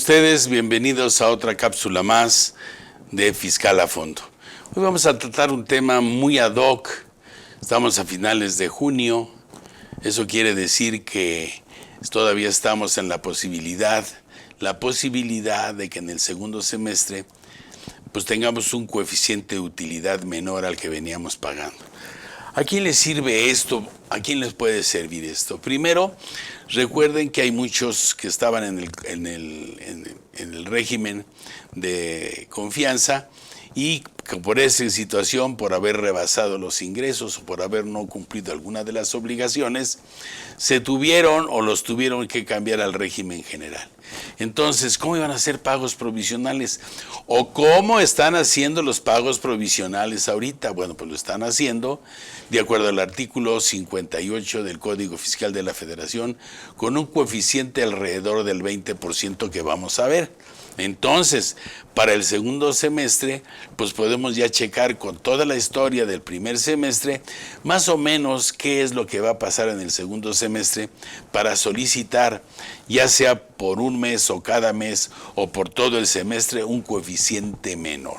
ustedes? Bienvenidos a otra cápsula más de Fiscal a Fondo. Hoy vamos a tratar un tema muy ad hoc. Estamos a finales de junio. Eso quiere decir que todavía estamos en la posibilidad de que en el segundo semestre pues tengamos un coeficiente de utilidad menor al que veníamos pagando. ¿A quién les sirve esto? ¿A quién les puede servir esto? Primero, recuerden que hay muchos que estaban en el régimen de confianza y que por esa situación, por haber rebasado los ingresos o por haber no cumplido alguna de las obligaciones, se tuvieron o los tuvieron que cambiar al régimen general. Entonces, ¿cómo iban a hacer pagos provisionales? ¿O cómo están haciendo los pagos provisionales ahorita? Bueno, pues lo están haciendo de acuerdo al artículo 58 del Código Fiscal de la Federación, con un coeficiente alrededor del 20% que vamos a ver. Entonces, para el segundo semestre, pues podemos ya checar con toda la historia del primer semestre, más o menos qué es lo que va a pasar en el segundo semestre para solicitar, ya sea por un mes o cada mes o por todo el semestre, un coeficiente menor.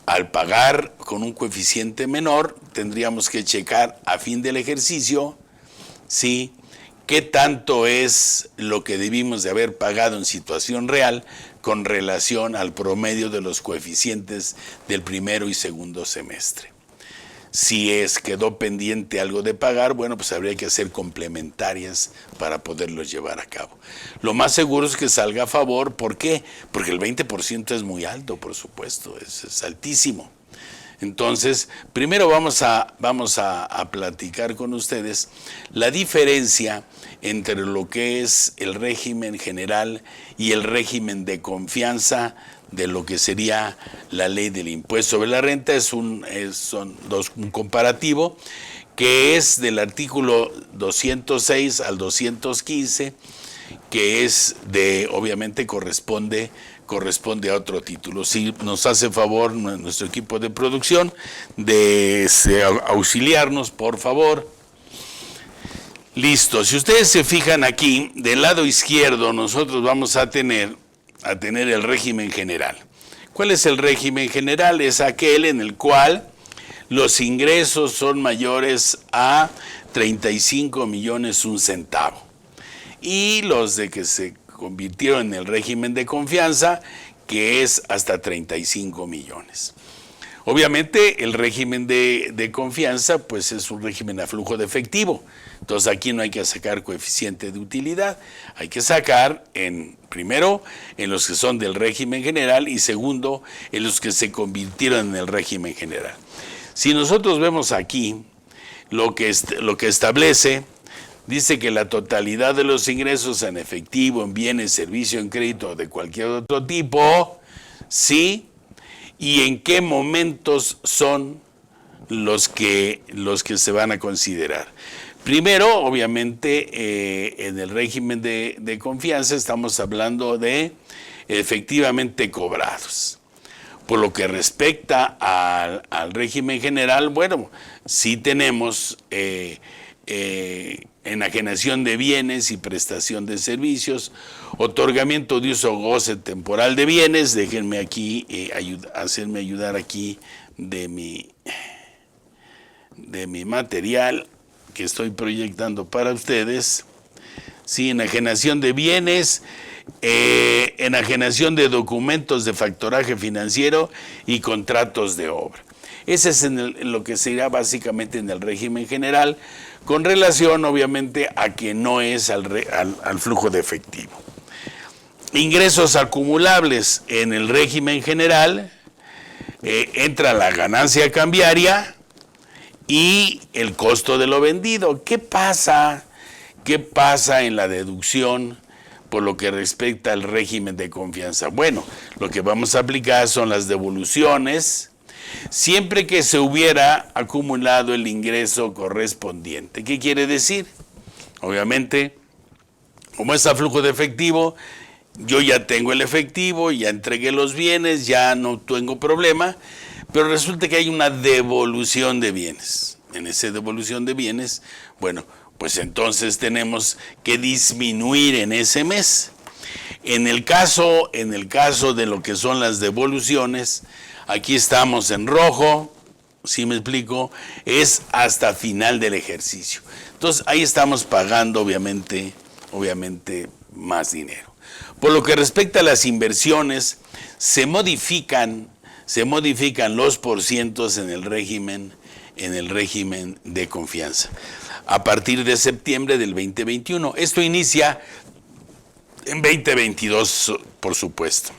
Al pagar con un coeficiente menor, tendríamos que checar a fin del ejercicio, ¿sí?, qué tanto es lo que debimos de haber pagado en situación real con relación al promedio de los coeficientes del primero y segundo semestre. Si quedó pendiente algo de pagar, bueno, pues habría que hacer complementarias para poderlos llevar a cabo. Lo más seguro es que salga a favor. ¿Por qué? Porque el 20% es muy alto, por supuesto, es altísimo. Entonces, primero vamos a platicar con ustedes la diferencia entre lo que es el régimen general y el régimen de confianza de lo que sería la ley del impuesto sobre la renta. Son un comparativo que es del artículo 206 al 215, que es obviamente corresponde a otro título. Si nos hace favor nuestro equipo de producción de auxiliarnos, por favor. Listo. Si ustedes se fijan aquí, del lado izquierdo nosotros vamos a tener el régimen general. ¿Cuál es el régimen general? Es aquel en el cual los ingresos son mayores a 35 millones un centavo. Y los de que se convirtieron en el régimen de confianza, que es hasta 35 millones. Obviamente el régimen de confianza pues es un régimen a flujo de efectivo. Entonces aquí no hay que sacar coeficiente de utilidad, hay que sacar primero en los que son del régimen general y segundo en los que se convirtieron en el régimen general. Si nosotros vemos aquí lo que establece, dice que la totalidad de los ingresos en efectivo, en bienes, servicio, en crédito de cualquier otro tipo, sí, y en qué momentos son los que se van a considerar. Primero, obviamente, en el régimen de confianza estamos hablando de efectivamente cobrados. Por lo que respecta al régimen general, bueno, sí tenemos enajenación de bienes y prestación de servicios, otorgamiento de uso o goce temporal de bienes. Déjenme aquí hacerme ayudar aquí de mi material que estoy proyectando para ustedes. Sí, enajenación de bienes, enajenación de documentos de factoraje financiero y contratos de obra. Ese es lo que se irá básicamente en el régimen general, con relación obviamente a que no es al flujo de efectivo. Ingresos acumulables en el régimen general, entra la ganancia cambiaria y el costo de lo vendido. ¿Qué pasa en la deducción por lo que respecta al régimen de confianza? Bueno, lo que vamos a aplicar son las devoluciones, siempre que se hubiera acumulado el ingreso correspondiente. ¿Qué quiere decir? Obviamente, como es a flujo de efectivo, yo ya tengo el efectivo, ya entregué los bienes, ya no tengo problema, pero resulta que hay una devolución de bienes. En esa devolución de bienes, bueno, pues entonces tenemos que disminuir en ese mes. En el caso de lo que son las devoluciones, aquí estamos en rojo, ¿sí me explico? Es hasta final del ejercicio. Entonces ahí estamos pagando obviamente más dinero. Por lo que respecta a las inversiones, se modifican los porcientos en el régimen de confianza a partir de septiembre del 2021. Esto inicia en 2022, por supuesto.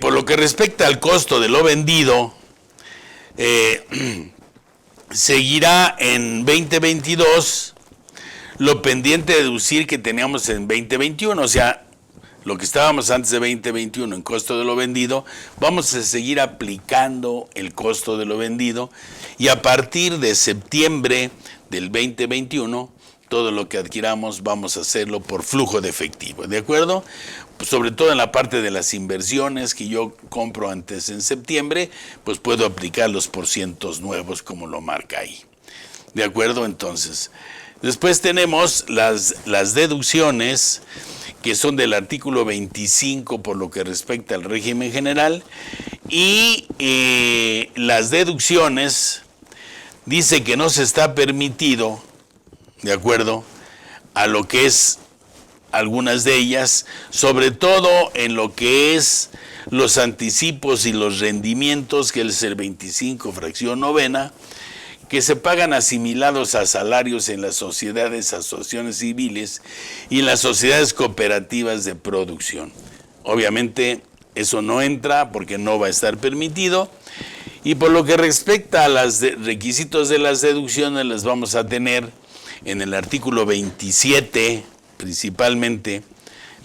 Por lo que respecta al costo de lo vendido, seguirá en 2022 lo pendiente de deducir que teníamos en 2021, o sea, lo que estábamos antes de 2021 en costo de lo vendido, vamos a seguir aplicando el costo de lo vendido y a partir de septiembre del 2021, todo lo que adquiramos vamos a hacerlo por flujo de efectivo, ¿de acuerdo? Pues sobre todo en la parte de las inversiones que yo compro antes en septiembre, pues puedo aplicar los porcientos nuevos como lo marca ahí, ¿de acuerdo? Entonces, después tenemos las deducciones que son del artículo 25 por lo que respecta al régimen general, y las deducciones dice que no se está permitido, de acuerdo a lo que es algunas de ellas, sobre todo en lo que es los anticipos y los rendimientos, que es el 25 fracción novena, que se pagan asimilados a salarios en las sociedades, asociaciones civiles y en las sociedades cooperativas de producción. Obviamente eso no entra porque no va a estar permitido. Y por lo que respecta a los requisitos de las deducciones, las vamos a tener en el artículo 27, principalmente,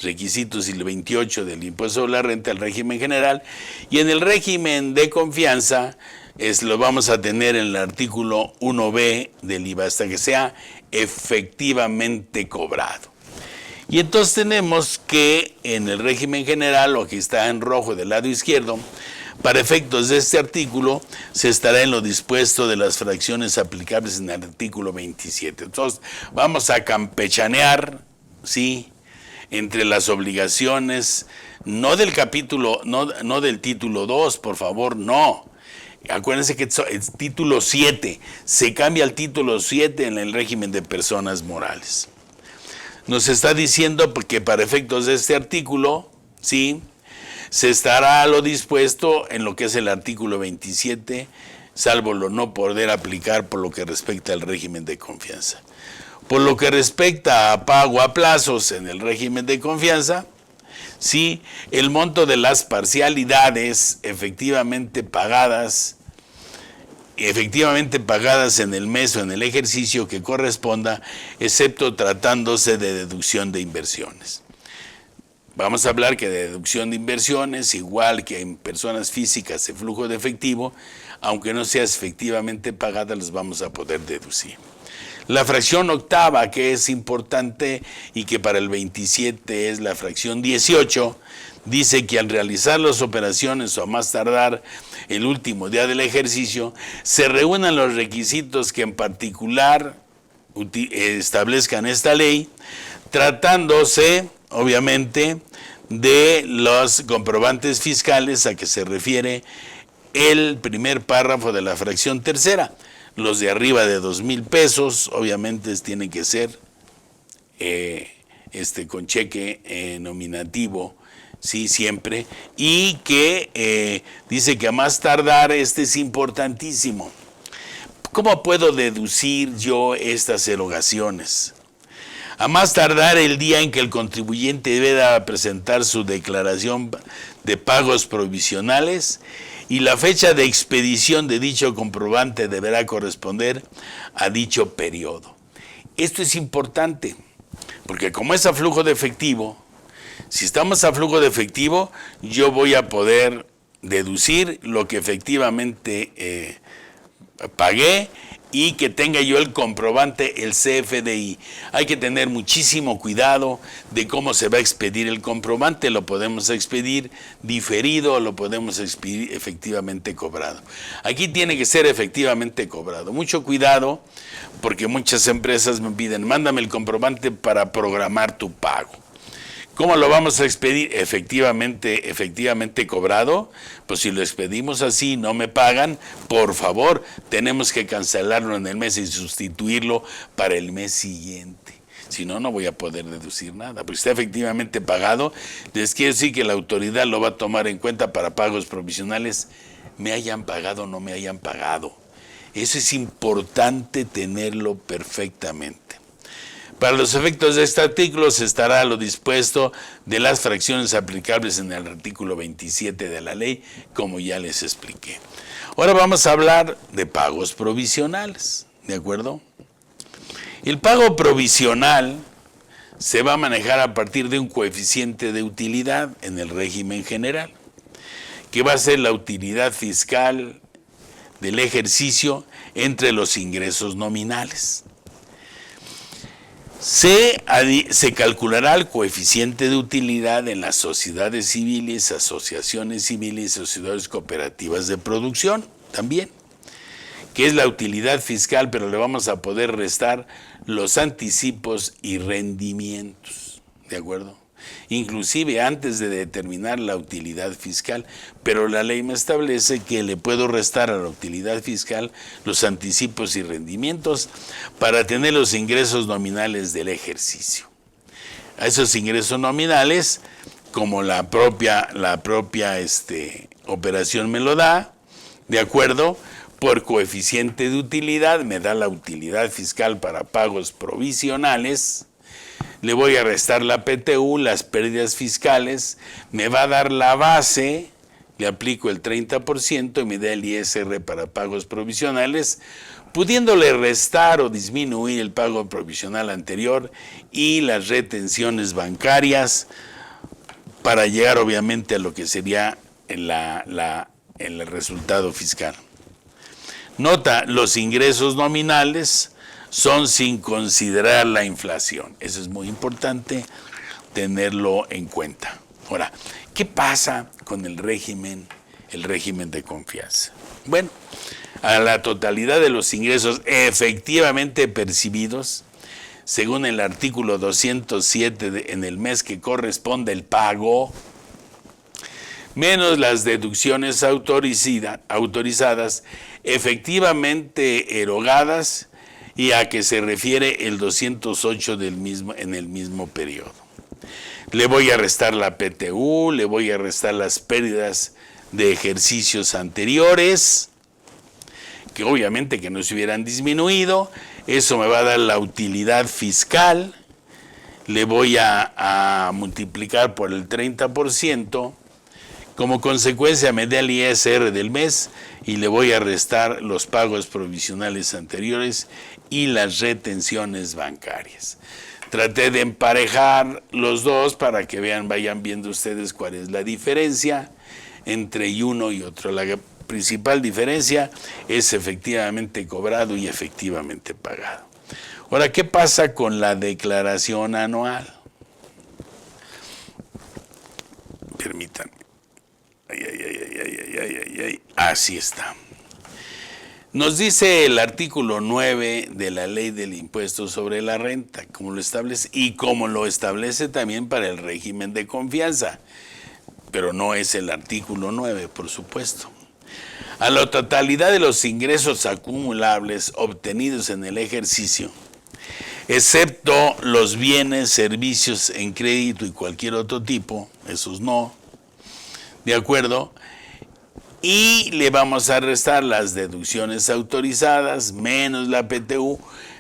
requisitos, y el 28 del impuesto sobre la renta, el régimen general, y en el régimen de confianza, lo vamos a tener en el artículo 1b del IVA, hasta que sea efectivamente cobrado. Y entonces tenemos que en el régimen general, lo que está en rojo del lado izquierdo, para efectos de este artículo, se estará en lo dispuesto de las fracciones aplicables en el artículo 27. Entonces, vamos a campechanear, ¿sí?, entre las obligaciones, no del capítulo, no del título 2, por favor, no. Acuérdense que es título 7, se cambia al título 7 en el régimen de personas morales. Nos está diciendo que para efectos de este artículo, ¿sí?, se estará lo dispuesto en lo que es el artículo 27, salvo lo no poder aplicar por lo que respecta al régimen de confianza. Por lo que respecta a pago a plazos en el régimen de confianza, sí, el monto de las parcialidades efectivamente pagadas en el mes o en el ejercicio que corresponda, excepto tratándose de deducción de inversiones. Vamos a hablar que de deducción de inversiones, igual que en personas físicas de flujo de efectivo, aunque no sea efectivamente pagada, las vamos a poder deducir. La fracción octava, que es importante y que para el 27 es la fracción 18, dice que al realizar las operaciones o a más tardar el último día del ejercicio, se reúnan los requisitos que en particular establezcan esta ley, tratándose, obviamente, de los comprobantes fiscales a que se refiere el primer párrafo de la fracción tercera. Los de arriba de 2,000 pesos, obviamente tienen que ser con cheque nominativo, sí, siempre, y que dice que a más tardar, es importantísimo. ¿Cómo puedo deducir yo estas erogaciones? A más tardar el día en que el contribuyente deba presentar su declaración de pagos provisionales, y la fecha de expedición de dicho comprobante deberá corresponder a dicho periodo. Esto es importante, porque como es a flujo de efectivo, si estamos a flujo de efectivo, yo voy a poder deducir lo que efectivamente pagué y que tenga yo el comprobante, el CFDI. Hay que tener muchísimo cuidado de cómo se va a expedir el comprobante. Lo podemos expedir diferido, lo podemos expedir efectivamente cobrado. Aquí tiene que ser efectivamente cobrado. Mucho cuidado, porque muchas empresas me piden, mándame el comprobante para programar tu pago. ¿Cómo lo vamos a expedir? Efectivamente cobrado. Pues si lo expedimos así, no me pagan, por favor, tenemos que cancelarlo en el mes y sustituirlo para el mes siguiente. Si no, no voy a poder deducir nada. Porque está efectivamente pagado, les quiere decir que la autoridad lo va a tomar en cuenta para pagos provisionales, me hayan pagado o no me hayan pagado. Eso es importante tenerlo perfectamente. Para los efectos de este artículo se estará lo dispuesto de las fracciones aplicables en el artículo 27 de la ley, como ya les expliqué. Ahora vamos a hablar de pagos provisionales, ¿de acuerdo? El pago provisional se va a manejar a partir de un coeficiente de utilidad en el régimen general, que va a ser la utilidad fiscal del ejercicio entre los ingresos nominales. Se calculará el coeficiente de utilidad en las sociedades civiles, asociaciones civiles y sociedades cooperativas de producción también, que es la utilidad fiscal, pero le vamos a poder restar los anticipos y rendimientos, ¿de acuerdo? Inclusive antes de determinar la utilidad fiscal, pero la ley me establece que le puedo restar a la utilidad fiscal los anticipos y rendimientos para tener los ingresos nominales del ejercicio. A esos ingresos nominales, como la propia operación me lo da, ¿de acuerdo? Por coeficiente de utilidad me da la utilidad fiscal para pagos provisionales. Le voy a restar la PTU, las pérdidas fiscales, me va a dar la base, le aplico el 30% y me da el ISR para pagos provisionales, pudiéndole restar o disminuir el pago provisional anterior y las retenciones bancarias para llegar obviamente a lo que sería el resultado fiscal. Nota, los ingresos nominales son sin considerar la inflación. Eso es muy importante tenerlo en cuenta. Ahora, ¿qué pasa con el régimen de confianza? Bueno, a la totalidad de los ingresos efectivamente percibidos, según el artículo 207 en el mes que corresponde el pago, menos las deducciones autorizadas, efectivamente erogadas, y a que se refiere el 208 en el mismo periodo. Le voy a restar la PTU, le voy a restar las pérdidas de ejercicios anteriores, que obviamente que no se hubieran disminuido, eso me va a dar la utilidad fiscal, le voy a multiplicar por el 30%, como consecuencia me da el ISR del mes y le voy a restar los pagos provisionales anteriores y las retenciones bancarias. Traté de emparejar los dos para que vayan viendo ustedes cuál es la diferencia entre uno y otro. La principal diferencia es efectivamente cobrado y efectivamente pagado. Ahora, ¿qué pasa con la declaración anual? Permítanme. Así está. Nos dice el artículo 9 de la Ley del Impuesto sobre la Renta, como lo establece, y como lo establece también para el régimen de confianza, pero no es el artículo 9, por supuesto. A la totalidad de los ingresos acumulables obtenidos en el ejercicio, excepto los bienes, servicios en crédito y cualquier otro tipo, esos no, ¿de acuerdo? Y le vamos a restar las deducciones autorizadas, menos la PTU,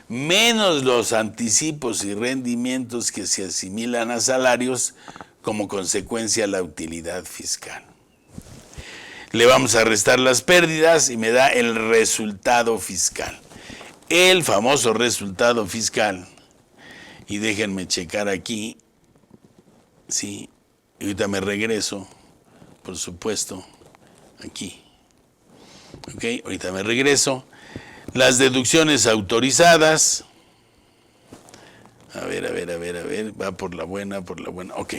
menos los anticipos y rendimientos que se asimilan a salarios, como consecuencia la utilidad fiscal. Le vamos a restar las pérdidas y me da el resultado fiscal. El famoso resultado fiscal. Y déjenme checar aquí. Sí, ahorita me regreso, por supuesto. Aquí. Ok, ahorita me regreso. Las deducciones autorizadas. A ver. Va por la buena. Ok.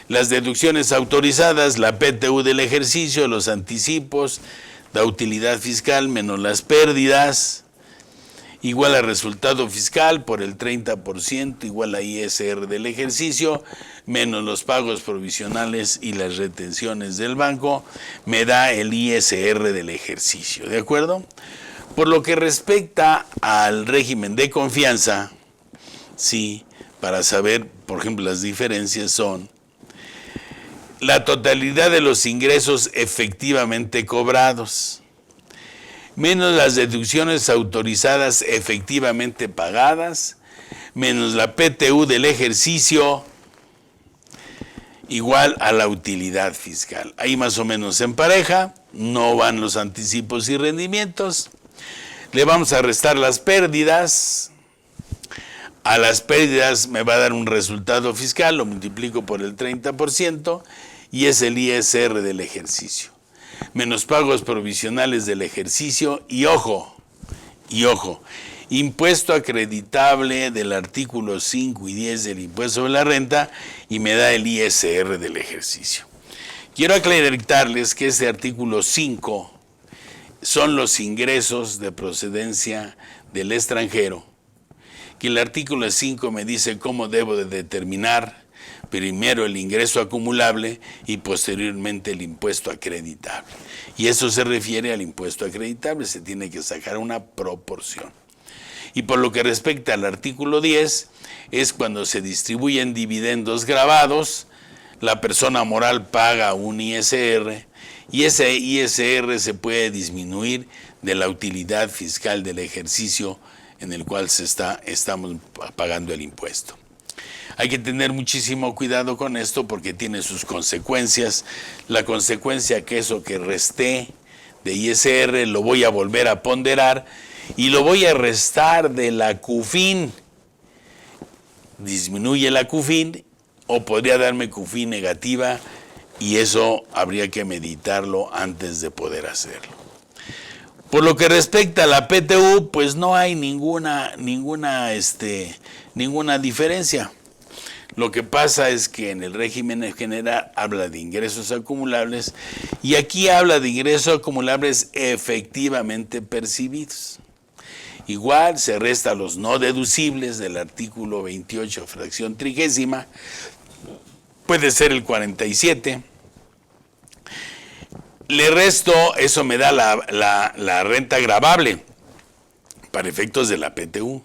Las deducciones autorizadas, la PTU del ejercicio, los anticipos, la utilidad fiscal menos las pérdidas. igual a resultado fiscal por el 30% igual a ISR del ejercicio menos los pagos provisionales y las retenciones del banco, me da el ISR del ejercicio, ¿de acuerdo? Por lo que respecta al régimen de confianza, sí, para saber, por ejemplo, las diferencias son la totalidad de los ingresos efectivamente cobrados, menos las deducciones autorizadas efectivamente pagadas, menos la PTU del ejercicio, igual a la utilidad fiscal. Ahí más o menos en pareja, no van los anticipos y rendimientos. Le vamos a restar las pérdidas. A las pérdidas me va a dar un resultado fiscal, lo multiplico por el 30% y es el ISR del ejercicio. Menos pagos provisionales del ejercicio y ojo, impuesto acreditable del artículo 5 y 10 del impuesto sobre la renta y me da el ISR del ejercicio. Quiero aclararles que este artículo 5 son los ingresos de procedencia del extranjero, que el artículo 5 me dice cómo debo de determinar primero el ingreso acumulable y posteriormente el impuesto acreditable. Y eso se refiere al impuesto acreditable, se tiene que sacar una proporción. Y por lo que respecta al artículo 10, es cuando se distribuyen dividendos gravados, la persona moral paga un ISR y ese ISR se puede disminuir de la utilidad fiscal del ejercicio en el cual estamos pagando el impuesto. Hay que tener muchísimo cuidado con esto porque tiene sus consecuencias. La consecuencia que eso que resté de ISR lo voy a volver a ponderar y lo voy a restar de la CUFIN. Disminuye la CUFIN o podría darme CUFIN negativa y eso habría que meditarlo antes de poder hacerlo. Por lo que respecta a la PTU, pues no hay ninguna diferencia. Lo que pasa es que en el régimen general habla de ingresos acumulables y aquí habla de ingresos acumulables efectivamente percibidos. Igual se resta los no deducibles del artículo 28, fracción 30, puede ser el 47. Le resto, eso me da la renta gravable para efectos de la PTU.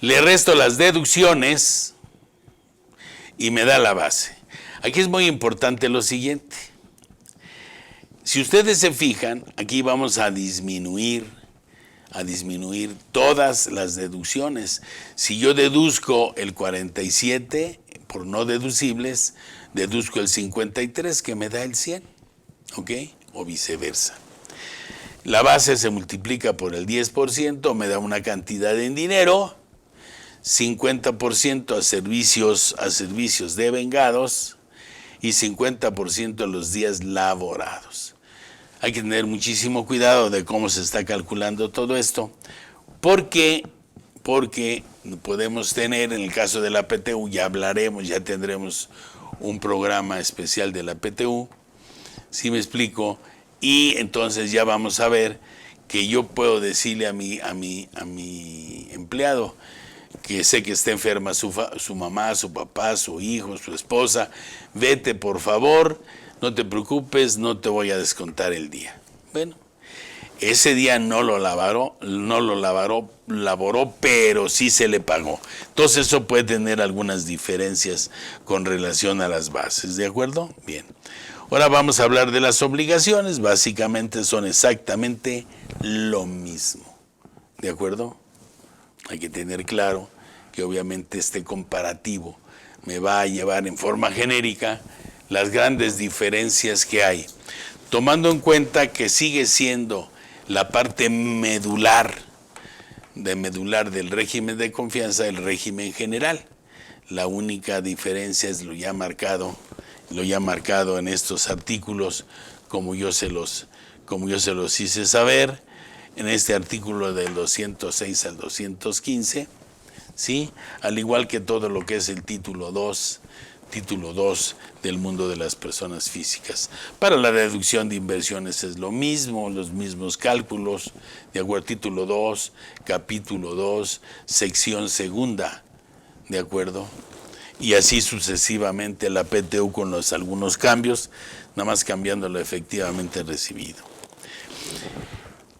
Le resto las deducciones y me da la base. Aquí es muy importante lo siguiente. Si ustedes se fijan, aquí vamos a disminuir todas las deducciones. Si yo deduzco el 47 por no deducibles, deduzco el 53 que me da el 100, ¿ok? O viceversa. La base se multiplica por el 10%, me da una cantidad en dinero, 50% a servicios devengados y 50% a los días laborados. Hay que tener muchísimo cuidado de cómo se está calculando todo esto, porque podemos tener, en el caso de la PTU, ya tendremos un programa especial de la PTU, ¿sí me explico? Y entonces ya vamos a ver que yo puedo decirle a mi empleado que sé que está enferma su mamá, su papá, su hijo, su esposa, vete por favor, no te preocupes, no te voy a descontar el día. Bueno, ese día no lo laboró, pero sí se le pagó. Entonces eso puede tener algunas diferencias con relación a las bases, ¿de acuerdo? Bien. Ahora vamos a hablar de las obligaciones, básicamente son exactamente lo mismo, ¿de acuerdo? Hay que tener claro que obviamente este comparativo me va a llevar en forma genérica las grandes diferencias que hay, tomando en cuenta que sigue siendo la parte medular del régimen de confianza el régimen general. La única diferencia es lo ya marcado en estos artículos, como yo se los hice saber, en este artículo del 206 al 215, ¿sí? Al igual que todo lo que es el título 2 título 2 del mundo de las personas físicas. Para la deducción de inversiones es lo mismo, los mismos cálculos, de acuerdo, título 2, capítulo 2, sección segunda, de acuerdo, y así sucesivamente la PTU con algunos cambios, nada más cambiando lo efectivamente recibido.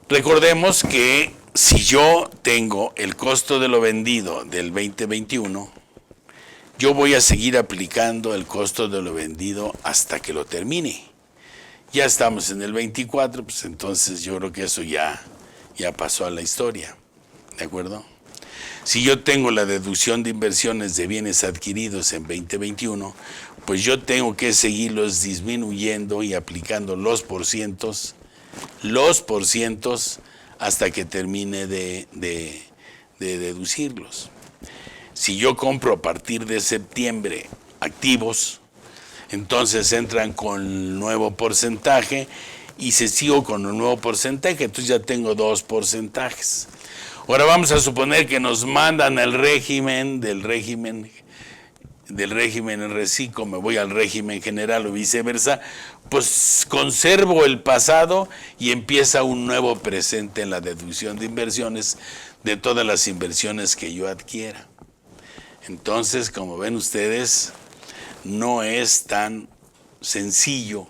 Recordemos que si yo tengo el costo de lo vendido del 2021, yo voy a seguir aplicando el costo de lo vendido hasta que lo termine. Ya estamos en el 24, pues entonces yo creo que eso ya pasó a la historia, ¿de acuerdo? Si yo tengo la deducción de inversiones de bienes adquiridos en 2021, pues yo tengo que seguirlos disminuyendo y aplicando los porcientos hasta que termine de deducirlos. Si yo compro a partir de septiembre activos, entonces entran con el nuevo porcentaje y se sigo con el nuevo porcentaje, entonces ya tengo 2 porcentajes. Ahora vamos a suponer que nos mandan el régimen del régimen en reciclo, me voy al régimen general o viceversa, pues conservo el pasado y empieza un nuevo presente en la deducción de inversiones de todas las inversiones que yo adquiera. Entonces, como ven ustedes, no es tan sencillo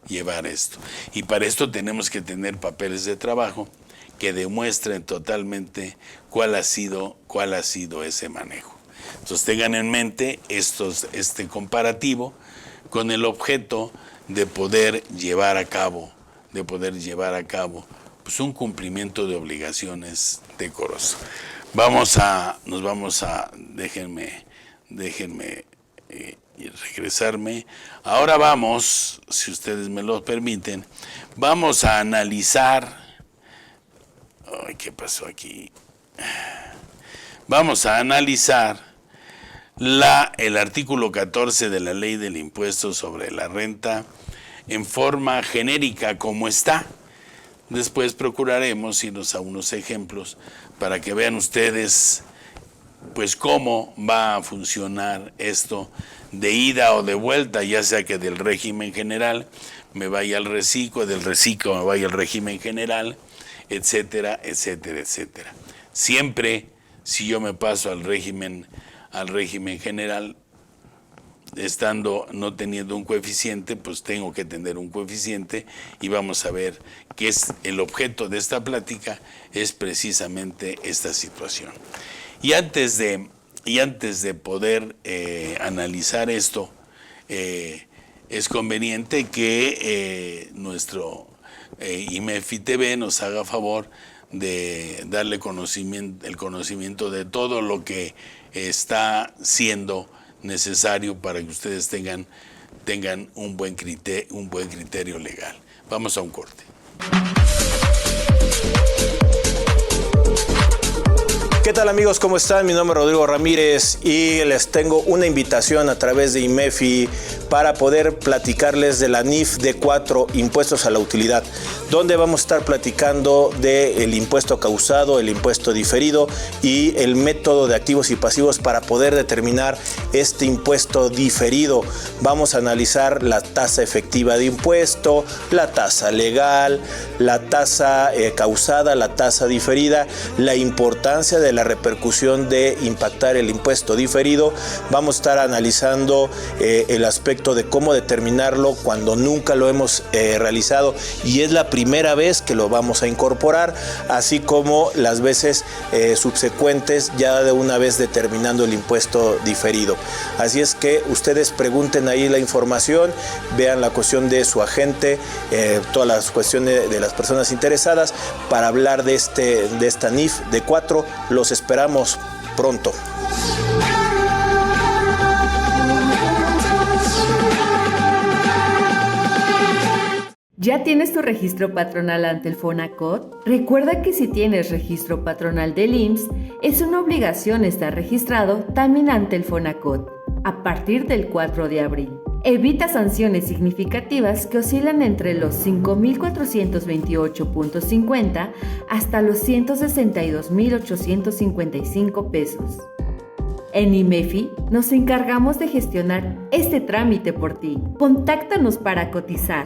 llevar esto. Y para esto tenemos que tener papeles de trabajo que demuestren totalmente cuál ha sido ese manejo. Entonces tengan en mente este comparativo con el objeto de poder llevar a cabo pues un cumplimiento de obligaciones decoroso. Déjenme regresarme. Ahora vamos, si ustedes me lo permiten, vamos a analizar. Ay, ¿qué pasó aquí? Vamos a analizar el artículo 14 de la Ley del Impuesto sobre la Renta en forma genérica como está. Después procuraremos irnos a unos ejemplos para que vean ustedes pues cómo va a funcionar esto de ida o de vuelta, ya sea que del régimen general me vaya al reciclo, del reciclo me vaya al régimen general, etcétera, etcétera, etcétera. Siempre, si yo me paso al régimen general, no teniendo un coeficiente, pues tengo que tener un coeficiente y vamos a ver que es el objeto de esta plática es precisamente esta situación. Y antes de poder analizar esto, es conveniente que nuestro IMEFI TV nos haga favor de darle el conocimiento de todo lo que está siendo necesario para que ustedes tengan un buen criterio legal. Vamos a un corte. ¿Qué tal amigos? ¿Cómo están? Mi nombre es Rodrigo Ramírez y les tengo una invitación a través de IMEFI para poder platicarles de la NIF D4, Impuestos a la Utilidad, donde vamos a estar platicando del impuesto causado, el impuesto diferido y el método de activos y pasivos para poder determinar este impuesto diferido. Vamos a analizar la tasa efectiva de impuesto, la tasa legal, la tasa causada, la tasa diferida, la importancia de la repercusión de impactar el impuesto diferido. Vamos a estar analizando el aspecto de cómo determinarlo cuando nunca lo hemos realizado y es la primera vez que lo vamos a incorporar, así como las veces subsecuentes ya de una vez determinando el impuesto diferido. Así es que ustedes pregunten ahí la información, vean la cuestión de su agente, todas las cuestiones de las personas interesadas para hablar de esta NIF D4. Los esperamos pronto. ¿Ya tienes tu registro patronal ante el FONACOT? Recuerda que si tienes registro patronal del IMSS, es una obligación estar registrado también ante el FONACOT a partir del 4 de abril. Evita sanciones significativas que oscilan entre los 5,428.50 hasta los 162,855 pesos. En IMEFI nos encargamos de gestionar este trámite por ti. Contáctanos para cotizar.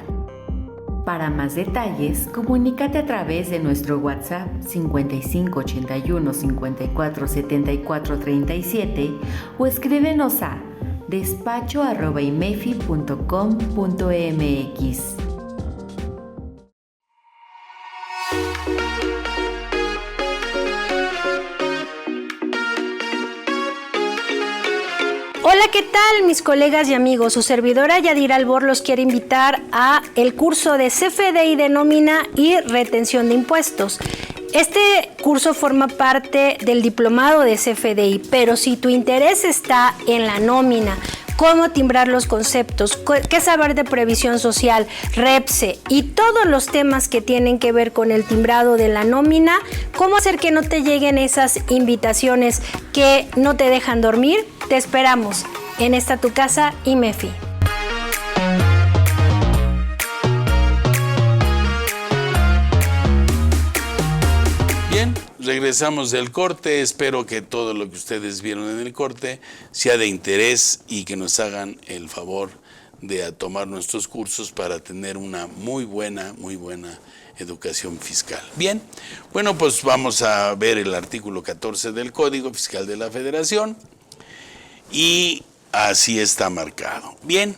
Para más detalles, comunícate a través de nuestro WhatsApp 55 81 54 74 37 o escríbenos a despacho@imefi.com.mx. Hola, ¿qué tal mis colegas y amigos? Su servidora Yadira Albor los quiere invitar a el curso de CFDI de nómina y retención de impuestos. Este curso forma parte del diplomado de CFDI, pero si tu interés está en la nómina, cómo timbrar los conceptos, qué saber de previsión social, REPSE y todos los temas que tienen que ver con el timbrado de la nómina, cómo hacer que no te lleguen esas invitaciones que no te dejan dormir, te esperamos en esta tu casa IMEFI. Bien, regresamos del corte. Espero que todo lo que ustedes vieron en el corte sea de interés y que nos hagan el favor de tomar nuestros cursos para tener una muy buena educación fiscal. Bien, bueno, pues vamos a ver el artículo 14 del Código Fiscal de la Federación y así está marcado. Bien.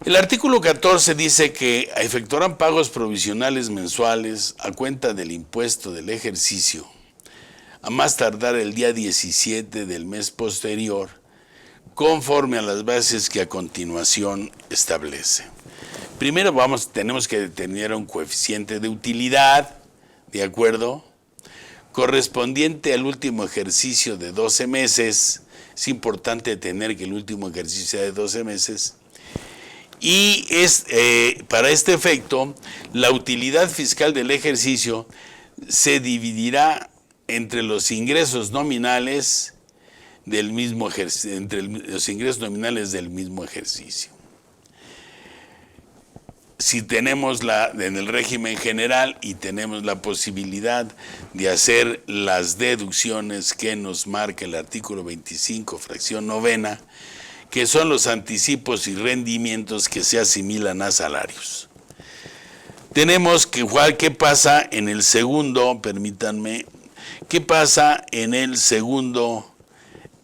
El artículo 14 dice que efectuarán pagos provisionales mensuales a cuenta del impuesto del ejercicio a más tardar el día 17 del mes posterior, conforme a las bases que a continuación establece. Primero tenemos que determinar un coeficiente de utilidad, ¿de acuerdo?, correspondiente al último ejercicio de 12 meses. Es importante tener que el último ejercicio sea de 12 meses. Y para este efecto, la utilidad fiscal del ejercicio se dividirá entre los ingresos nominales del mismo ejercicio. Si tenemos en el régimen general y tenemos la posibilidad de hacer las deducciones que nos marca el artículo 25, fracción novena, que son los anticipos y rendimientos que se asimilan a salarios. Tenemos que igual qué pasa en el segundo, qué pasa en el segundo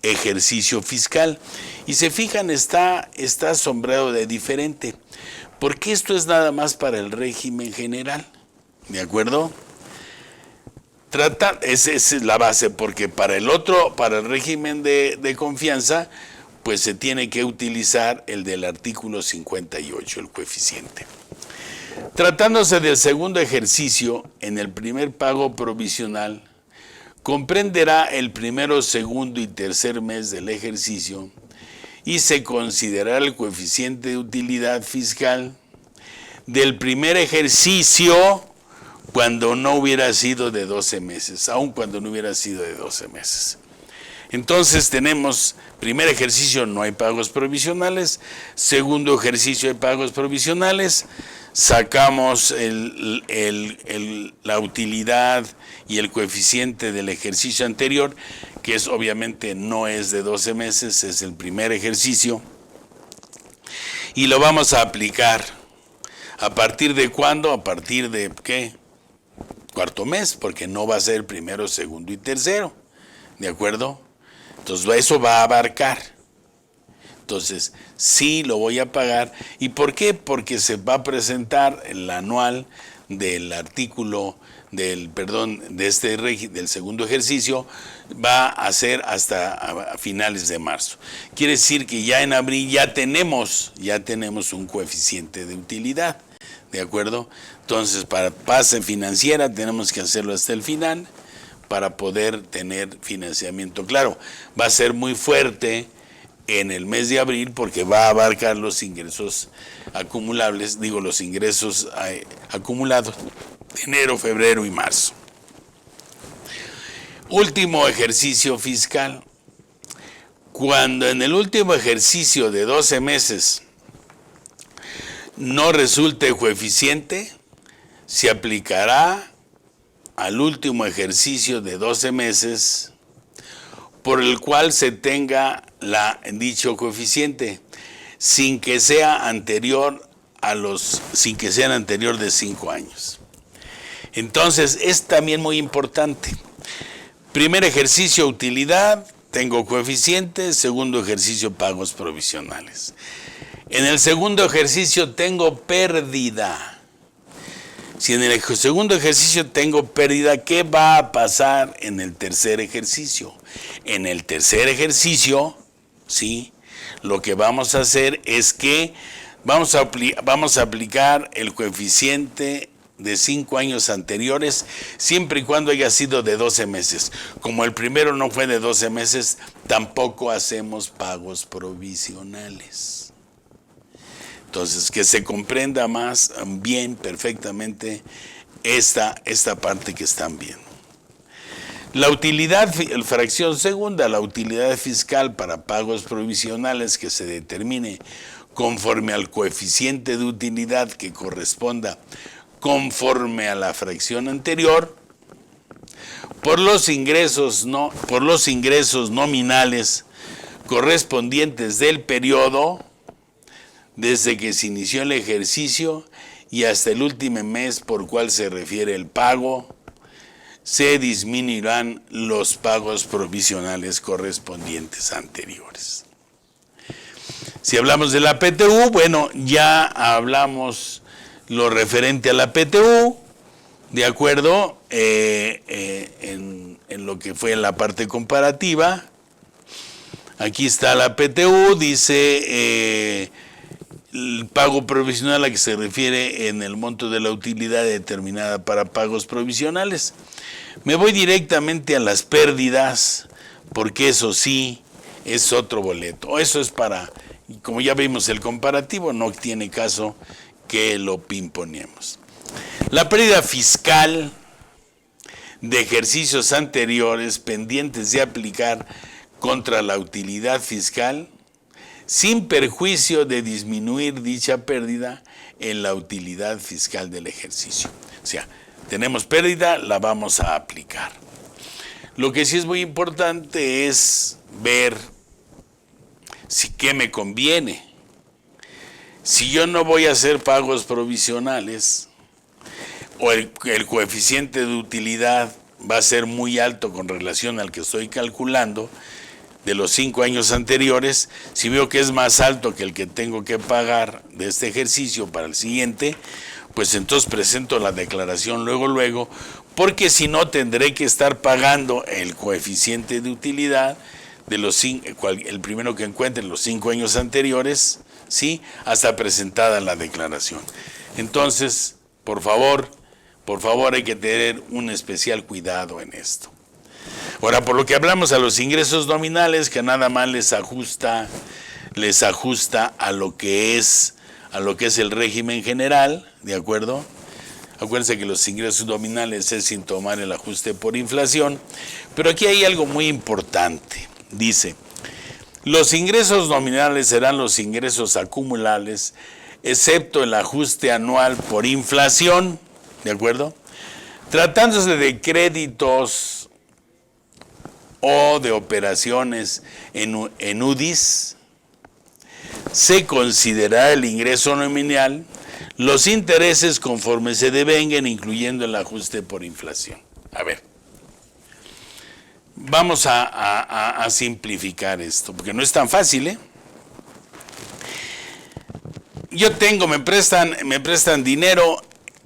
ejercicio fiscal. Y se fijan, está sombreado de diferente, porque esto es nada más para el régimen general, ¿de acuerdo? Esa es la base, porque para el régimen de confianza, pues se tiene que utilizar el del artículo 58, el coeficiente. Tratándose del segundo ejercicio, en el primer pago provisional, comprenderá el primero, segundo y tercer mes del ejercicio y se considerará el coeficiente de utilidad fiscal del primer ejercicio cuando no hubiera sido de 12 meses, aun cuando no hubiera sido de 12 meses. Entonces tenemos, primer ejercicio no hay pagos provisionales, segundo ejercicio hay pagos provisionales, sacamos la utilidad y el coeficiente del ejercicio anterior, que obviamente no es de 12 meses, es el primer ejercicio, y lo vamos a aplicar. ¿A partir de cuándo? A partir de, ¿qué? Cuarto mes, porque no va a ser primero, segundo y tercero, ¿de acuerdo? Entonces eso va a abarcar. Entonces sí lo voy a pagar. ¿Y por qué? Porque se va a presentar el anual del artículo del segundo ejercicio, va a ser hasta finales de marzo. Quiere decir que ya en abril ya tenemos un coeficiente de utilidad, ¿de acuerdo? Entonces para base financiera tenemos que hacerlo hasta el final, para poder tener financiamiento. Claro, va a ser muy fuerte en el mes de abril porque va a abarcar los ingresos acumulables, los ingresos acumulados de enero, febrero y marzo. Último ejercicio fiscal. Cuando en el último ejercicio de 12 meses no resulte coeficiente, se aplicará al último ejercicio de 12 meses por el cual se tenga dicho coeficiente, sin que sean anterior de 5 años. Entonces, es también muy importante. Primer ejercicio, utilidad, tengo coeficiente. Segundo ejercicio, pagos provisionales. En el segundo ejercicio tengo pérdida. Si en el segundo ejercicio tengo pérdida, ¿qué va a pasar en el tercer ejercicio? En el tercer ejercicio, ¿sí?, lo que vamos a hacer es que vamos a aplicar el coeficiente de 5 años anteriores, siempre y cuando haya sido de 12 meses. Como el primero no fue de 12 meses, tampoco hacemos pagos provisionales. Entonces, que se comprenda más bien, perfectamente, esta parte que están viendo. La utilidad, fracción segunda, la utilidad fiscal para pagos provisionales que se determine conforme al coeficiente de utilidad que corresponda conforme a la fracción anterior, por los ingresos nominales correspondientes del periodo desde que se inició el ejercicio y hasta el último mes por cual se refiere el pago, se disminuirán los pagos provisionales correspondientes anteriores. Si hablamos de la PTU, bueno, ya hablamos lo referente a la PTU, de acuerdo, en lo que fue en la parte comparativa. Aquí está la PTU, dice el pago provisional a que se refiere en el monto de la utilidad determinada para pagos provisionales. Me voy directamente a las pérdidas, porque eso sí es otro boleto. Eso es para, como ya vimos el comparativo, no tiene caso que lo pimponemos. La pérdida fiscal de ejercicios anteriores pendientes de aplicar contra la utilidad fiscal, sin perjuicio de disminuir dicha pérdida en la utilidad fiscal del ejercicio. O sea, tenemos pérdida, la vamos a aplicar. Lo que sí es muy importante es ver qué me conviene. Si yo no voy a hacer pagos provisionales, o el coeficiente de utilidad va a ser muy alto con relación al que estoy calculando, de los 5 años anteriores, si veo que es más alto que el que tengo que pagar de este ejercicio para el siguiente, pues entonces presento la declaración luego, porque si no tendré que estar pagando el coeficiente de utilidad de el primero que encuentre en los 5 años anteriores, ¿sí?, hasta presentada la declaración. Entonces, por favor, hay que tener un especial cuidado en esto. Ahora, por lo que hablamos a los ingresos nominales, que nada más les ajusta a lo que es el régimen general, ¿de acuerdo? Acuérdense que los ingresos nominales es sin tomar el ajuste por inflación, pero aquí hay algo muy importante. Dice, los ingresos nominales serán los ingresos acumulables, excepto el ajuste anual por inflación, ¿de acuerdo? Tratándose de créditos o de operaciones en UDIs, se considerará el ingreso nominal los intereses conforme se devenguen, incluyendo el ajuste por inflación. A ver, vamos a simplificar esto, porque no es tan fácil, ¿eh? Me prestan dinero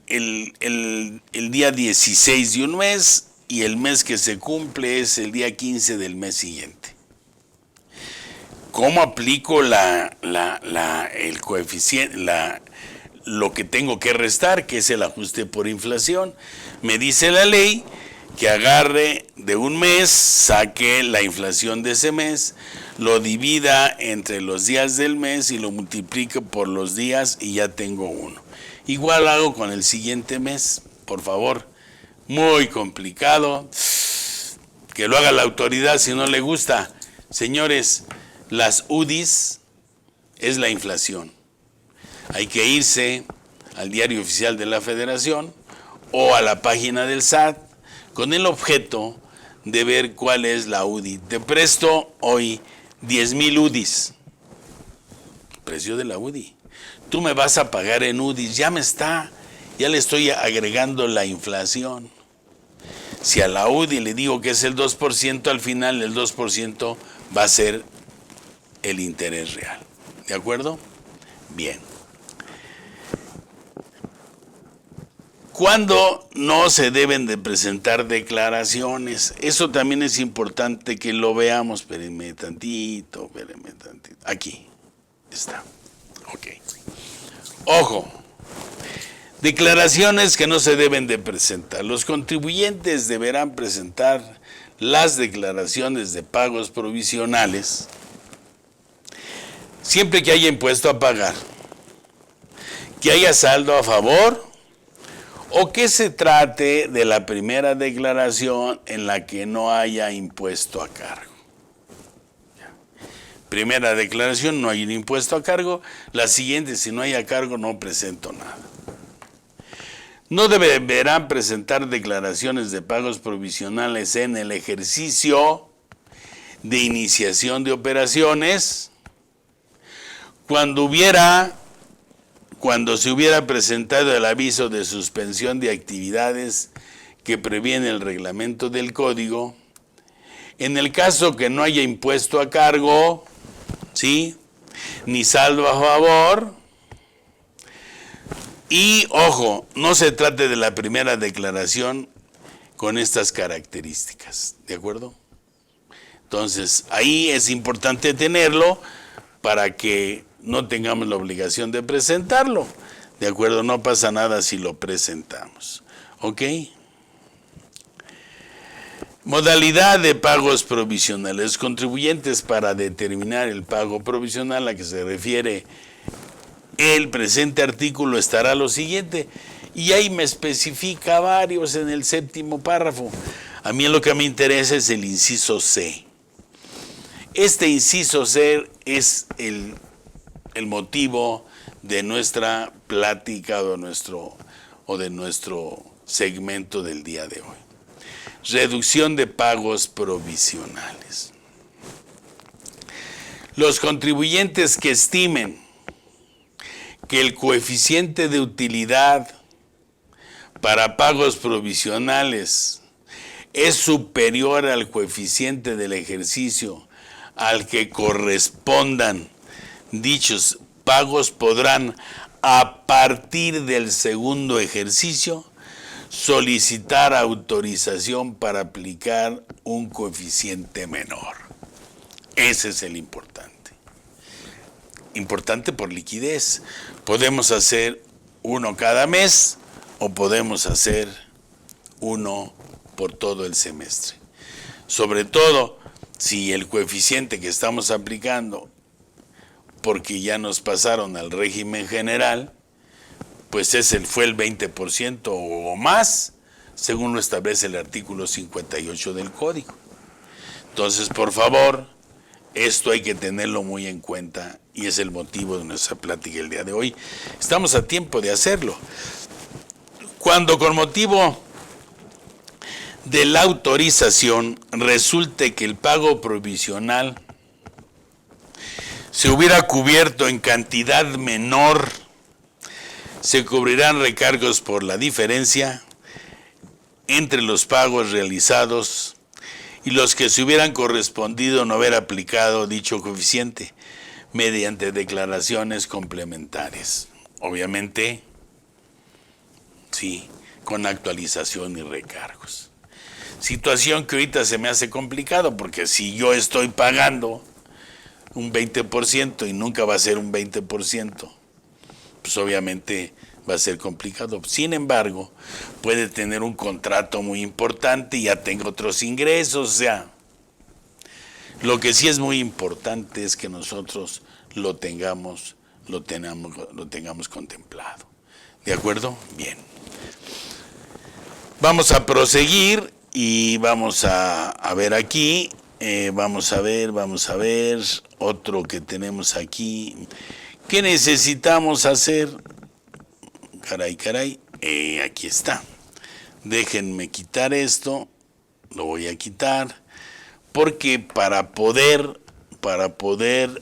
el día 16 de un mes, y el mes que se cumple es el día 15 del mes siguiente. ¿Cómo aplico el coeficiente, lo que tengo que restar, que es el ajuste por inflación? Me dice la ley que agarre de un mes, saque la inflación de ese mes, lo divida entre los días del mes y lo multiplique por los días y ya tengo uno. Igual hago con el siguiente mes, por favor. Muy complicado, que lo haga la autoridad si no le gusta. Señores, las UDIs es la inflación. Hay que irse al Diario Oficial de la Federación o a la página del SAT con el objeto de ver cuál es la UDI. Te presto hoy 10,000 UDIs. Precio de la UDI. Tú me vas a pagar en UDIs. Ya le estoy agregando la inflación. Si a la UDI le digo que es el 2%, al final el 2% va a ser el interés real. ¿De acuerdo? Bien. ¿Cuándo no se deben de presentar declaraciones? Eso también es importante que lo veamos. Espérenme tantito. Aquí está. Ok. Ojo. Declaraciones que no se deben de presentar. Los contribuyentes deberán presentar las declaraciones de pagos provisionales siempre que haya impuesto a pagar, que haya saldo a favor o que se trate de la primera declaración en la que no haya impuesto a cargo. Primera declaración, no hay un impuesto a cargo. La siguiente, si no hay a cargo, no presento nada. No deberán presentar declaraciones de pagos provisionales en el ejercicio de iniciación de operaciones cuando se hubiera presentado el aviso de suspensión de actividades que previene el reglamento del código. En el caso que no haya impuesto a cargo, ¿sí?, ni saldo a favor. Y, ojo, no se trate de la primera declaración con estas características, ¿de acuerdo? Entonces, ahí es importante tenerlo para que no tengamos la obligación de presentarlo, ¿de acuerdo? No pasa nada si lo presentamos, ¿ok? Modalidad de pagos provisionales. Los contribuyentes, para determinar el pago provisional a que se refiere el presente artículo, estará lo siguiente, y ahí me especifica varios en el 7º párrafo. A mí lo que me interesa es el inciso C. Este inciso C es el motivo de nuestra plática o de nuestro segmento del día de hoy. Reducción de pagos provisionales. Los contribuyentes que estimen que el coeficiente de utilidad para pagos provisionales es superior al coeficiente del ejercicio al que correspondan dichos pagos, podrán, a partir del segundo ejercicio, solicitar autorización para aplicar un coeficiente menor. Ese es el importante. Importante por liquidez. Podemos hacer uno cada mes o podemos hacer uno por todo el semestre. Sobre todo si el coeficiente que estamos aplicando, porque ya nos pasaron al régimen general, pues fue el 20% o más, según lo establece el artículo 58 del Código. Entonces, por favor, esto hay que tenerlo muy en cuenta y es el motivo de nuestra plática el día de hoy. Estamos a tiempo de hacerlo. Cuando con motivo de la autorización resulte que el pago provisional se hubiera cubierto en cantidad menor, se cubrirán recargos por la diferencia entre los pagos realizados y los que se hubieran correspondido no haber aplicado dicho coeficiente mediante declaraciones complementarias. Obviamente, sí, con actualización y recargos. Situación que ahorita se me hace complicado porque si yo estoy pagando un 20% y nunca va a ser un 20%, pues obviamente va a ser complicado. Sin embargo, puede tener un contrato muy importante y ya tengo otros ingresos, o sea, lo que sí es muy importante es que nosotros lo tengamos contemplado. ¿De acuerdo? Bien. Vamos a proseguir y vamos a ver aquí, vamos a ver, otro que tenemos aquí. ¿Qué necesitamos hacer? Caray, aquí está. Déjenme quitar esto lo voy a quitar, porque para poder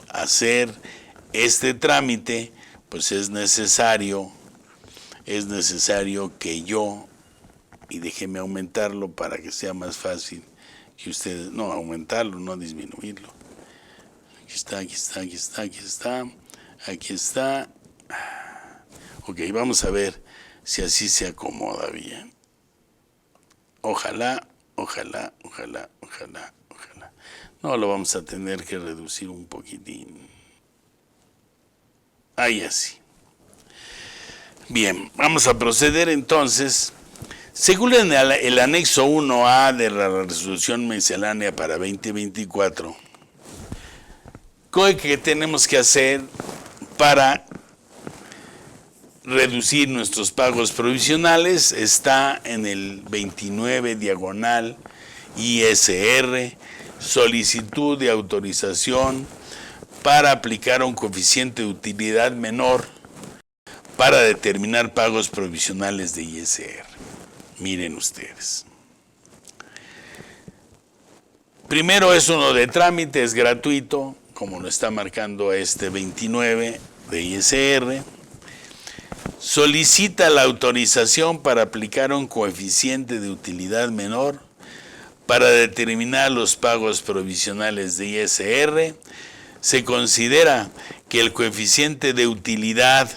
hacer este trámite, pues es necesario que yo, y déjeme aumentarlo para que sea más fácil que ustedes, no aumentarlo, no disminuirlo. Aquí está. Ok, vamos a ver si así se acomoda bien. Ojalá. No, lo vamos a tener que reducir un poquitín. Ahí así. Bien, vamos a proceder entonces. Según el anexo 1A de la resolución miscelánea para 2024, ¿qué tenemos que hacer para reducir nuestros pagos provisionales? Está en el 29 diagonal ISR, solicitud de autorización para aplicar un coeficiente de utilidad menor para determinar pagos provisionales de ISR. Miren ustedes. Primero es uno de trámite, es gratuito, como lo está marcando este 29 de ISR. Solicita la autorización para aplicar un coeficiente de utilidad menor para determinar los pagos provisionales de ISR. Se considera que el coeficiente de utilidad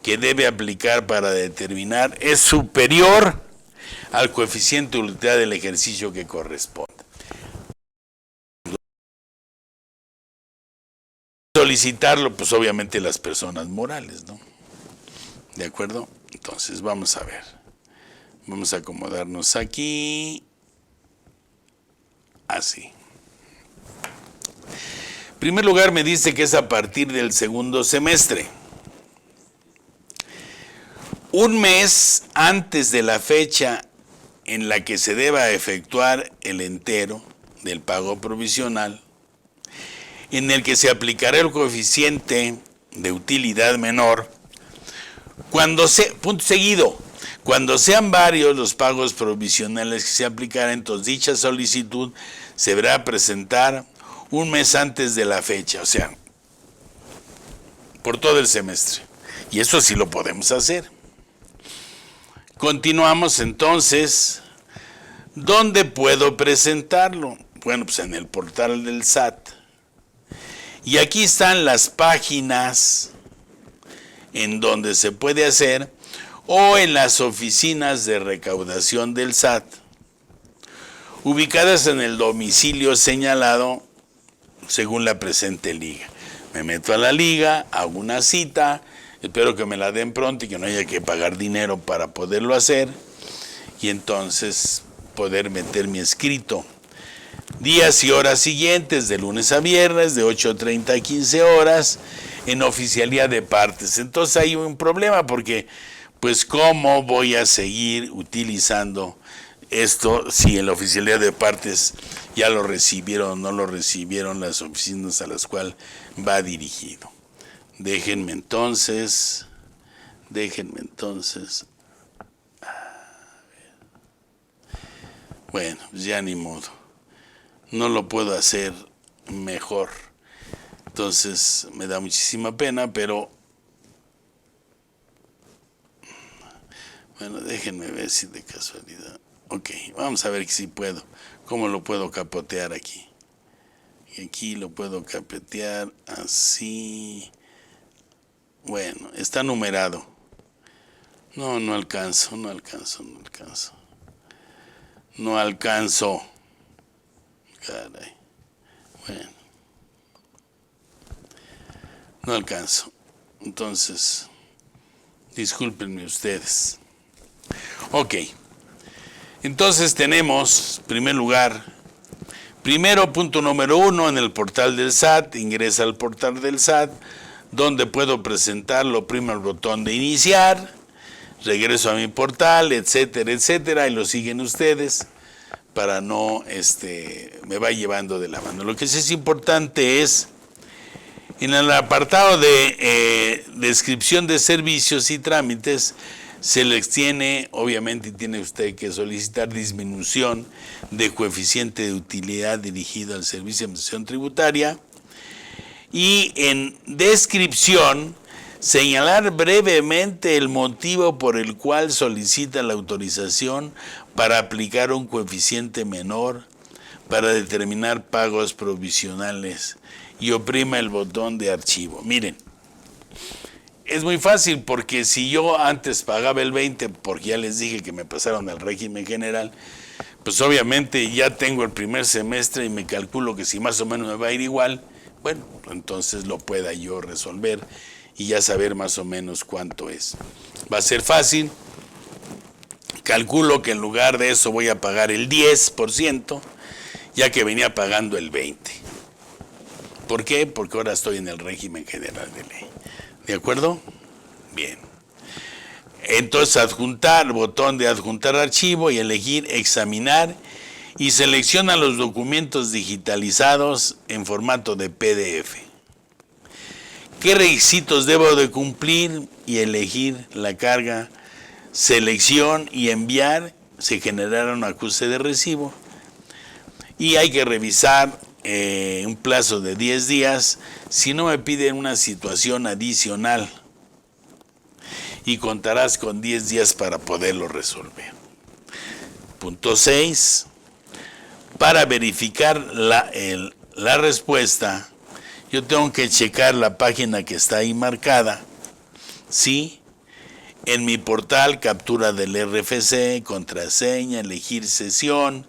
que debe aplicar para determinar es superior al coeficiente de utilidad del ejercicio que corresponde. Solicitarlo, pues obviamente las personas morales, ¿no? ¿De acuerdo? Entonces, vamos a ver. Vamos a acomodarnos aquí. Así. En primer lugar, me dice que es a partir del segundo semestre. Un mes antes de la fecha en la que se deba efectuar el entero del pago provisional, en el que se aplicará el coeficiente de utilidad menor, punto seguido, cuando sean varios los pagos provisionales que se aplicarán, entonces dicha solicitud se deberá presentar un mes antes de la fecha, o sea, por todo el semestre. Y eso sí lo podemos hacer. Continuamos entonces. ¿Dónde puedo presentarlo? Bueno, pues en el portal del SAT. Y aquí están las páginas en donde se puede hacer, o en las oficinas de recaudación del SAT, ubicadas en el domicilio señalado según la presente liga. Me meto a la liga, hago una cita, espero que me la den pronto y que no haya que pagar dinero para poderlo hacer, y entonces poder meter mi escrito. Días y horas siguientes, de lunes a viernes, de 8:30 a 15 horas, en oficialía de partes. Entonces hay un problema porque, pues, ¿cómo voy a seguir utilizando esto si en la oficialía de partes ya lo recibieron o no lo recibieron las oficinas a las cuales va dirigido? Déjenme entonces. Bueno, ya ni modo. No lo puedo hacer mejor. Entonces me da muchísima pena, pero bueno, déjenme ver si de casualidad. Ok, vamos a ver si puedo. ¿Cómo lo puedo capotear aquí? Aquí lo puedo capotear así. Bueno, está numerado. No alcanzo. No alcanzo. Caray. Bueno. No alcanzo. Entonces, discúlpenme ustedes. Ok. Entonces tenemos, en primer lugar, punto número 1, en el portal del SAT. Ingresa al portal del SAT, donde puedo presentarlo. Oprimo el botón de iniciar. Regreso a mi portal, etcétera, y lo siguen ustedes para no, me va llevando de la mano. Lo que sí es importante es, en el apartado de descripción de servicios y trámites, se les tiene, obviamente tiene usted que solicitar disminución de coeficiente de utilidad dirigido al servicio de administración tributaria, y en descripción señalar brevemente el motivo por el cual solicita la autorización para aplicar un coeficiente menor para determinar pagos provisionales, y oprima el botón de archivo. Miren, es muy fácil, porque si yo antes pagaba el 20, porque ya les dije que me pasaron al régimen general, pues obviamente ya tengo el primer semestre y me calculo que si más o menos me va a ir igual, bueno, entonces lo pueda yo resolver y ya saber más o menos cuánto es. Va a ser fácil. Calculo que en lugar de eso voy a pagar el 10%, ya que venía pagando el 20%. ¿Por qué? Porque ahora estoy en el régimen general de ley. ¿De acuerdo? Bien. Entonces, adjuntar, botón de adjuntar archivo y elegir examinar, y selecciona los documentos digitalizados en formato de PDF. ¿Qué requisitos debo de cumplir? Y elegir la carga, selección y enviar. Se generará un acuse de recibo. Y hay que revisar un plazo de 10 días si no me piden una situación adicional, y contarás con 10 días para poderlo resolver. Punto 6. Para verificar la respuesta, yo tengo que checar la página que está ahí marcada, ¿sí? En mi portal, captura del RFC, contraseña, elegir sesión,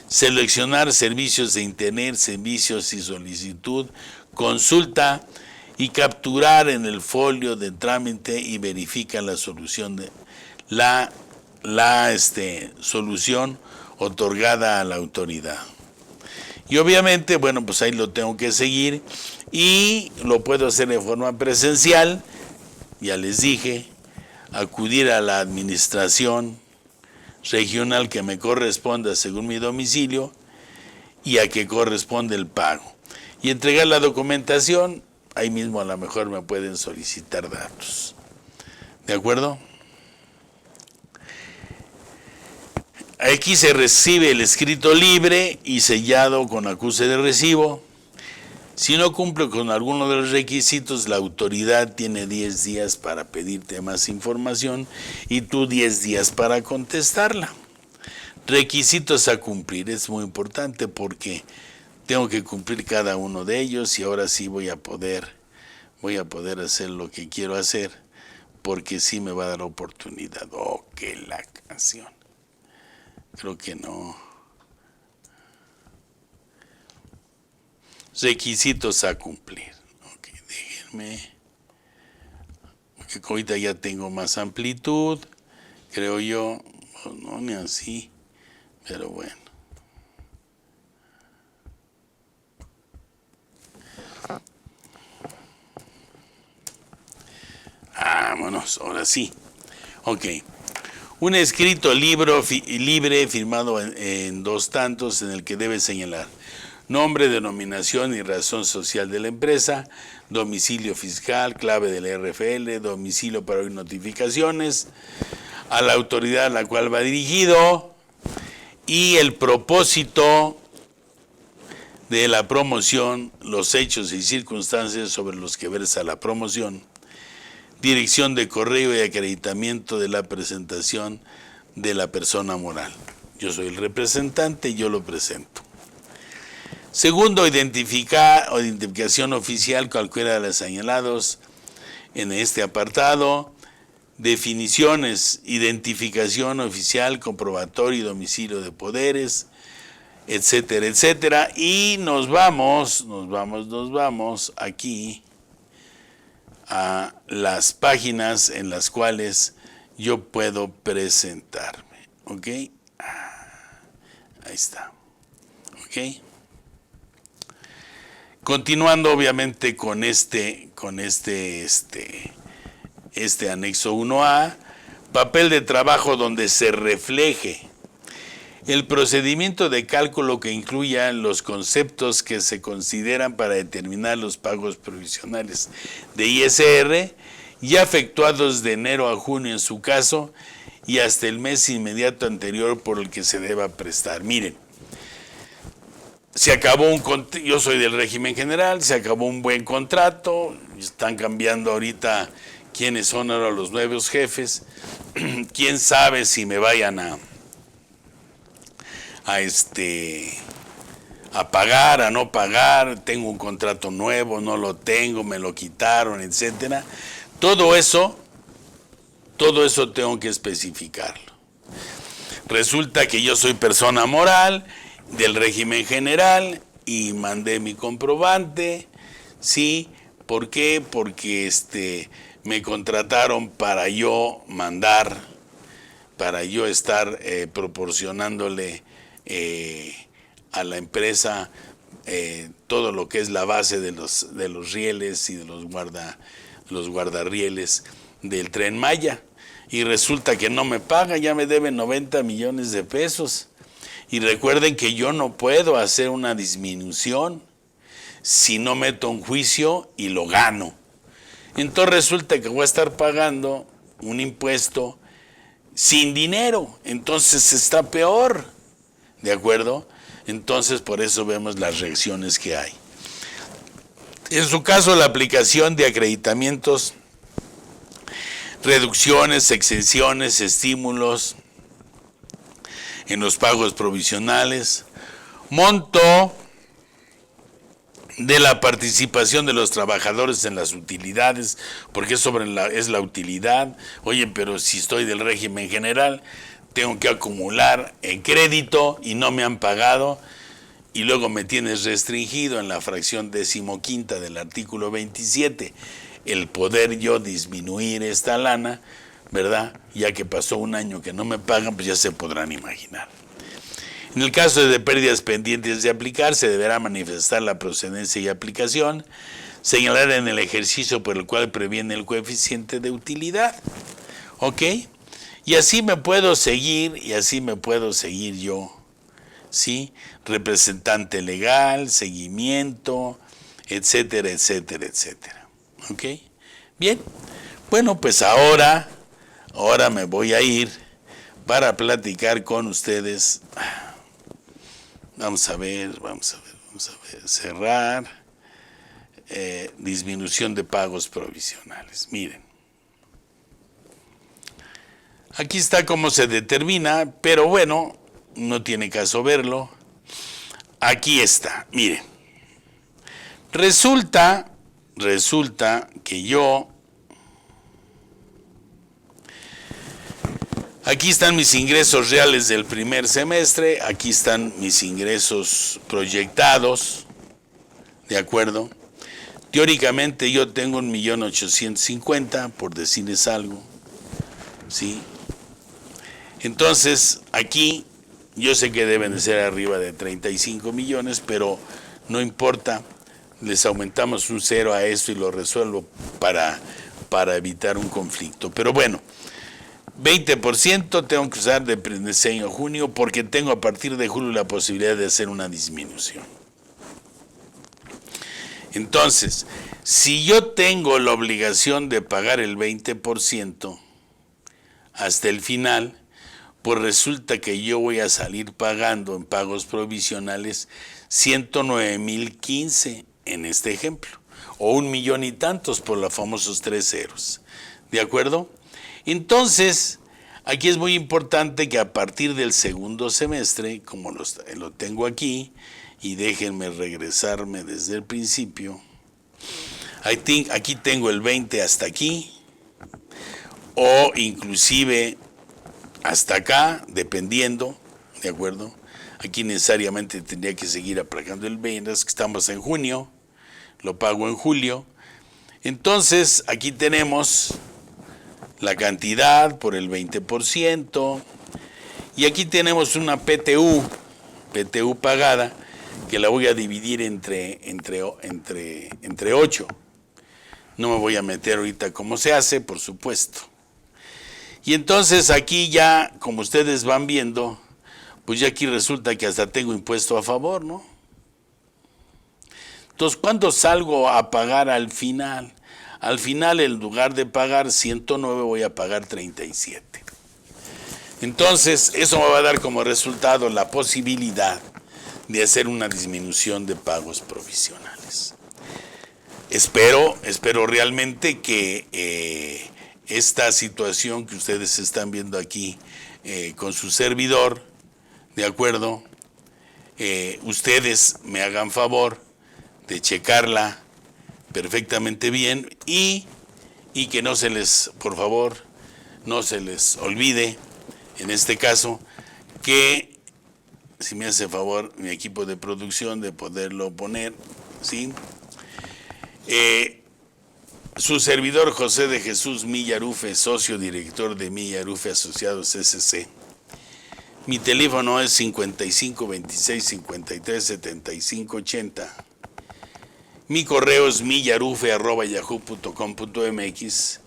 seleccionar servicios de internet, servicios y solicitud, consulta, y capturar en el folio de trámite y verifica la solución de solución otorgada a la autoridad. Y obviamente, bueno, pues ahí lo tengo que seguir, y lo puedo hacer de forma presencial, ya les dije, acudir a la administración regional que me corresponda según mi domicilio y a que corresponde el pago, y entregar la documentación. Ahí mismo a lo mejor me pueden solicitar datos. ¿De acuerdo? Aquí se recibe el escrito libre y sellado con acuse de recibo. Si no cumple con alguno de los requisitos, la autoridad tiene 10 días para pedirte más información y tú 10 días para contestarla. Requisitos a cumplir, es muy importante porque tengo que cumplir cada uno de ellos, y ahora sí voy a poder hacer lo que quiero hacer, porque sí me va a dar oportunidad. Oh, que la canción. Creo que no. Requisitos a cumplir. Ok, déjenme. Porque ahorita ya tengo más amplitud, creo yo. No, ni así, pero bueno. Vámonos, ahora sí. Ok. Un escrito libre firmado en 2 tantos, en el que debe señalar nombre, denominación y razón social de la empresa, domicilio fiscal, clave del RFL, domicilio para oír notificaciones, a la autoridad a la cual va dirigido, y el propósito de la promoción, los hechos y circunstancias sobre los que versa la promoción, dirección de correo y acreditamiento de la presentación de la persona moral. Yo soy el representante y yo lo presento. Segundo, identificación oficial, cualquiera de los señalados en este apartado. Definiciones, identificación oficial, comprobatorio y domicilio de poderes, etcétera, etcétera. Y nos vamos aquí a las páginas en las cuales yo puedo presentarme. ¿Ok? Ahí está. ¿Ok? Continuando obviamente con este anexo 1A, papel de trabajo donde se refleje el procedimiento de cálculo que incluya los conceptos que se consideran para determinar los pagos provisionales de ISR ya efectuados de enero a junio en su caso y hasta el mes inmediato anterior por el que se deba prestar. Miren, se acabó yo soy del régimen general, se acabó un buen contrato, están cambiando ahorita quiénes son ahora los nuevos jefes, quién sabe si me vayan a pagar, a no pagar, tengo un contrato nuevo, no lo tengo, me lo quitaron, etcétera. Todo eso tengo que especificarlo. Resulta que yo soy persona moral del régimen general y mandé mi comprobante, ¿sí? ¿Por qué? Porque me contrataron para yo mandar, para yo estar proporcionándole a la empresa todo lo que es la base de los rieles y de los guardarrieles del Tren Maya. Y resulta que no me paga, ya me deben 90 millones de pesos. Y recuerden que yo no puedo hacer una disminución si no meto un juicio y lo gano. Entonces resulta que voy a estar pagando un impuesto sin dinero, entonces está peor, ¿de acuerdo? Entonces por eso vemos las reacciones que hay. En su caso, la aplicación de acreditamientos, reducciones, exenciones, estímulos en los pagos provisionales, monto de la participación de los trabajadores en las utilidades, porque es la utilidad. Oye, pero si estoy del régimen general, tengo que acumular en crédito y no me han pagado, y luego me tienes restringido en la fracción 15ª del artículo 27, el poder yo disminuir esta lana, ¿verdad? Ya que pasó un año que no me pagan, pues ya se podrán imaginar. En el caso de pérdidas pendientes de aplicar, se deberá manifestar la procedencia y aplicación, señalar en el ejercicio por el cual previene el coeficiente de utilidad. ¿Ok? Y así me puedo seguir, yo, ¿sí? Representante legal, seguimiento, etcétera, etcétera, etcétera. ¿Ok? Bien. Bueno, pues ahora me voy a ir para platicar con ustedes. Vamos a ver, cerrar, disminución de pagos provisionales. Miren, aquí está cómo se determina, pero bueno, no tiene caso verlo. Aquí está, miren, resulta que yo, aquí están mis ingresos reales del primer semestre, aquí están mis ingresos proyectados, ¿de acuerdo? Teóricamente yo tengo 1.850.000, por decirles algo, ¿sí? Entonces, aquí yo sé que deben de ser arriba de 35 millones, pero no importa, les aumentamos un 0 a esto y lo resuelvo para evitar un conflicto. Pero bueno, 20% tengo que usar de diseño a junio porque tengo a partir de julio la posibilidad de hacer una disminución. Entonces, si yo tengo la obligación de pagar el 20% hasta el final, pues resulta que yo voy a salir pagando en pagos provisionales 109.015 en este ejemplo, o 1 millón y tantos por los famosos 3 ceros. ¿De acuerdo? Entonces, aquí es muy importante que a partir del segundo semestre, como lo tengo aquí, y déjenme regresarme desde el principio, aquí tengo el 20 hasta aquí, o inclusive hasta acá, dependiendo, ¿de acuerdo? Aquí necesariamente tendría que seguir aplicando el 20, es que estamos en junio, lo pago en julio. Entonces, aquí tenemos la cantidad por el 20%, y aquí tenemos una PTU pagada, que la voy a dividir entre 8. No me voy a meter ahorita cómo se hace, por supuesto. Y entonces aquí ya, como ustedes van viendo, pues ya aquí resulta que hasta tengo impuesto a favor, ¿no? Entonces, ¿cuándo salgo a pagar al final? Al final, en lugar de pagar 109, voy a pagar 37. Entonces, eso me va a dar como resultado la posibilidad de hacer una disminución de pagos provisionales. Espero realmente que esta situación que ustedes están viendo aquí con su servidor, ¿de acuerdo? Ustedes me hagan favor de checarla perfectamente bien y que no se les, por favor, no se les olvide, en este caso, que si me hace favor mi equipo de producción de poderlo poner, ¿sí? Su servidor José de Jesús Millarufe, socio director de Millarufe Asociados SC. Mi teléfono es 55 26 53 75 80. Mi correo es millarufe@yahoo.com.mx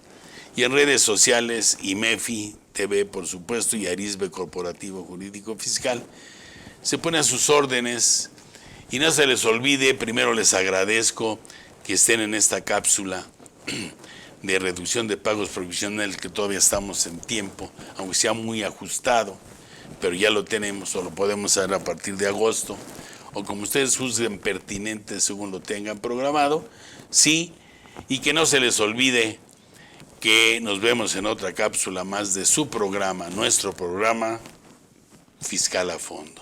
y en redes sociales IMEFI TV, por supuesto, y Arisbe Corporativo Jurídico Fiscal. Se pone a sus órdenes y no se les olvide, primero les agradezco que estén en esta cápsula de reducción de pagos provisionales, que todavía estamos en tiempo, aunque sea muy ajustado, pero ya lo tenemos o lo podemos hacer a partir de agosto, o como ustedes juzguen pertinente según lo tengan programado, sí, y que no se les olvide que nos vemos en otra cápsula más de su programa, nuestro programa Fiscal a Fondo.